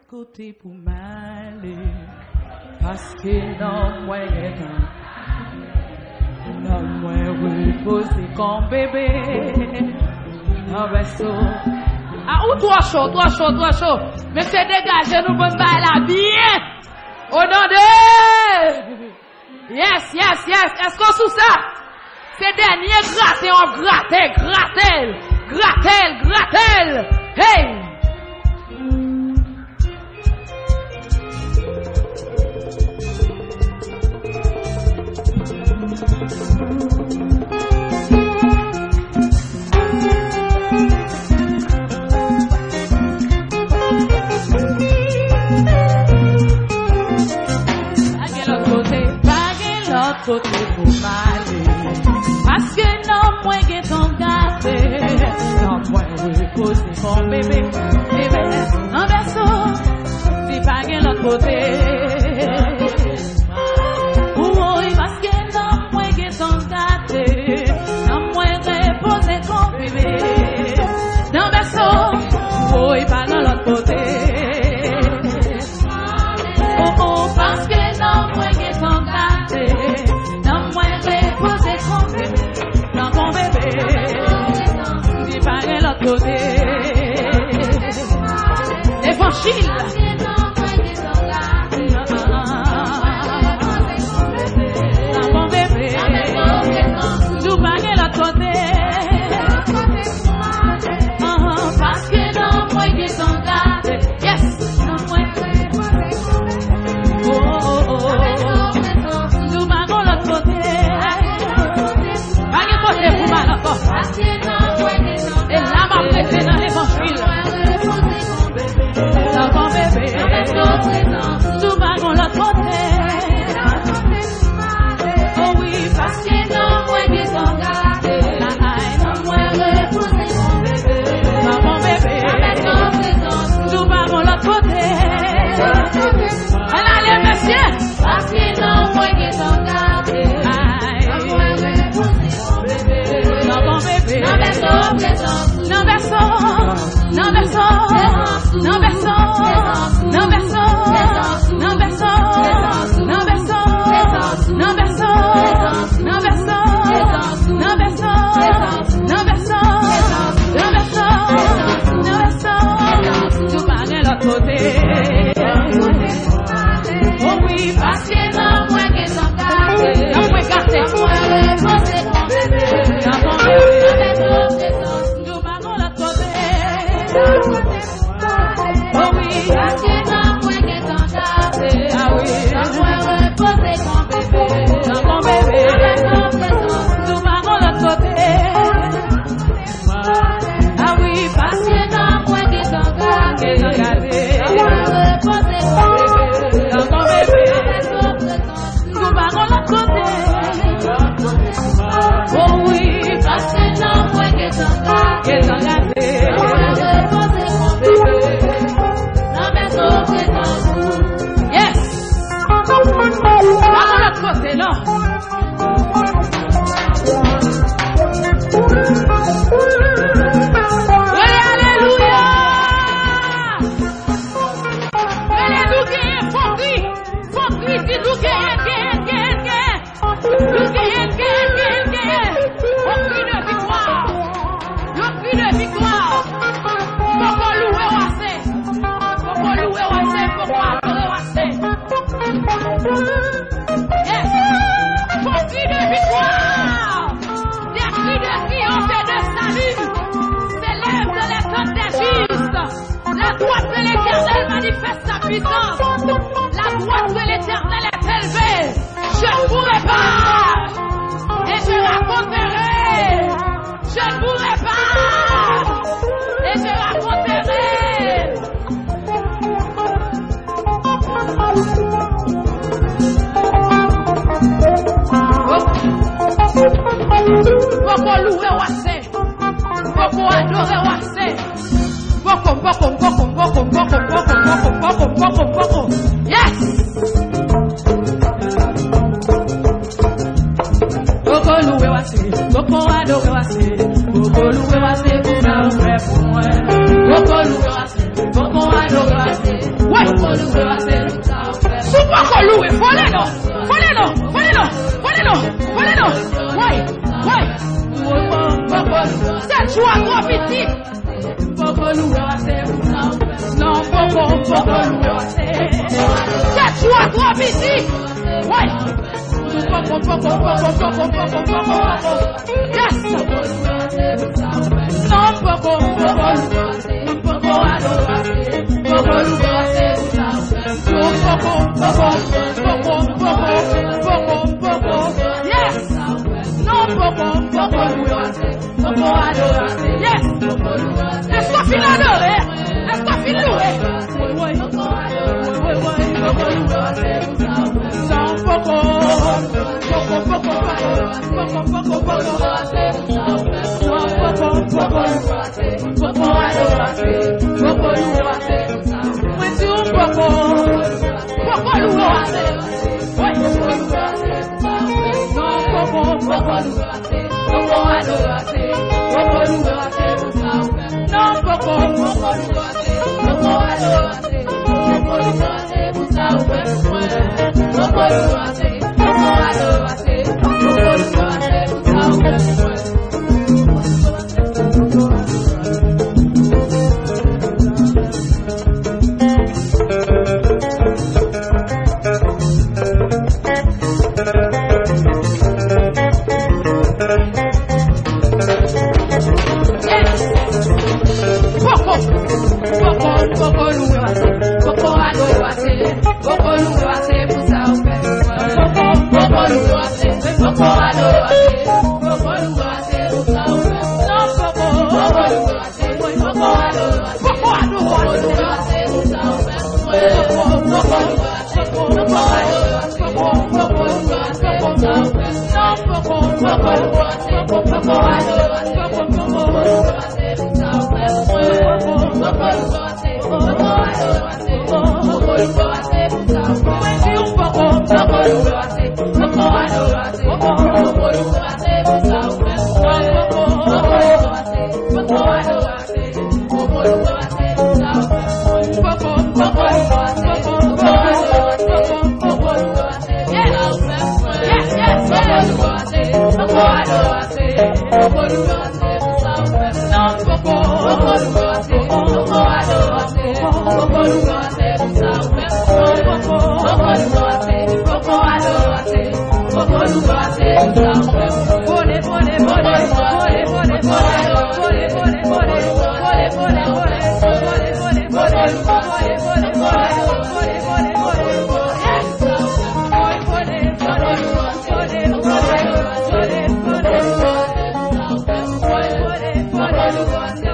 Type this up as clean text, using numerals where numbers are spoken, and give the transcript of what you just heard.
côté pour m'aller. Parce que non, moi, non, moi, reposer comme bébé. Non, ben, so. Ah, ou toi chaud. Monsieur, dégagez nous bonne balle là, bien. Au nom de. Yes. Est-ce qu'on sous ça? C'est dernier gratter, on grattel. Hey! Côté pour m'aller, parce que non, moi, j'ai ton gâté, non, moi, reposer mon bébé, non, berceau, si pas de l'autre côté. Oui, parce que non, moi, j'ai ton gâté, non, moi, reposer mon bébé, non, berceau, oui, pas de l'autre côté. Oh, parce que non, moi, j'ai ton gâté. L'évangile. Mon bébé. Nous baguer l'autre côté. Parce que non, moi, ils sont gardés. Yes. Nous baguons l'autre côté. Baguer côté pour mal encore. Et là, ma prêté dans l'évangile. Mon bébé, nous vagons l'autre côté. Oh oui, parce que non, moi, qui sont gardés. Non, moi, reposer mon bébé. Mon bébé, nous vagons l'autre côté. Allez, monsieur, parce que non, moi, qui sont gardés. Non, moi, reposer mon bébé. Mon bébé, non, oh oui, parce que non, moi, qui sont gardés. Non, moi, gardés. Nous vagons l'autre côté. Oh oui, parce que non, moi, qui sont gardés. Ah oui, moi, reposer mon bébé. Mon bébé. Nous vagons l'autre côté. Ah oui, parce que non, moi, qui sont gardés. Reposer mon bébé. Mon bébé. Nous vagons l'autre côté. Oh oui, parce que non, moi, qui sont gardés. Reposer mon bébé. Non, mais son présence. Yes. Vagons l'autre côté, non. La droite de l'Éternel manifeste sa puissance. La droite de l'Éternel est élevée. Je ne pourrai pas. Et je raconterai. Je ne pourrai pas. Et je raconterai. Beaucoup louer Wassé. Beaucoup adorer Wassé. Beaucoup. Yes! Beaucoup louer Wassé. Beaucoup adorer Wassé. Beaucoup louer Wassé pour faire vrai pour moi. Beaucoup louer Wassé. Beaucoup adorer Wassé. Super Louis, follow. Why? C'est toi, toi, petit. Non, c'est toi, toi, petit. Why? Yes. Non, yes. Non, yes. Est-ce qu'on finit d'adorer? Est-ce qu'on finit d'adorer? Yes.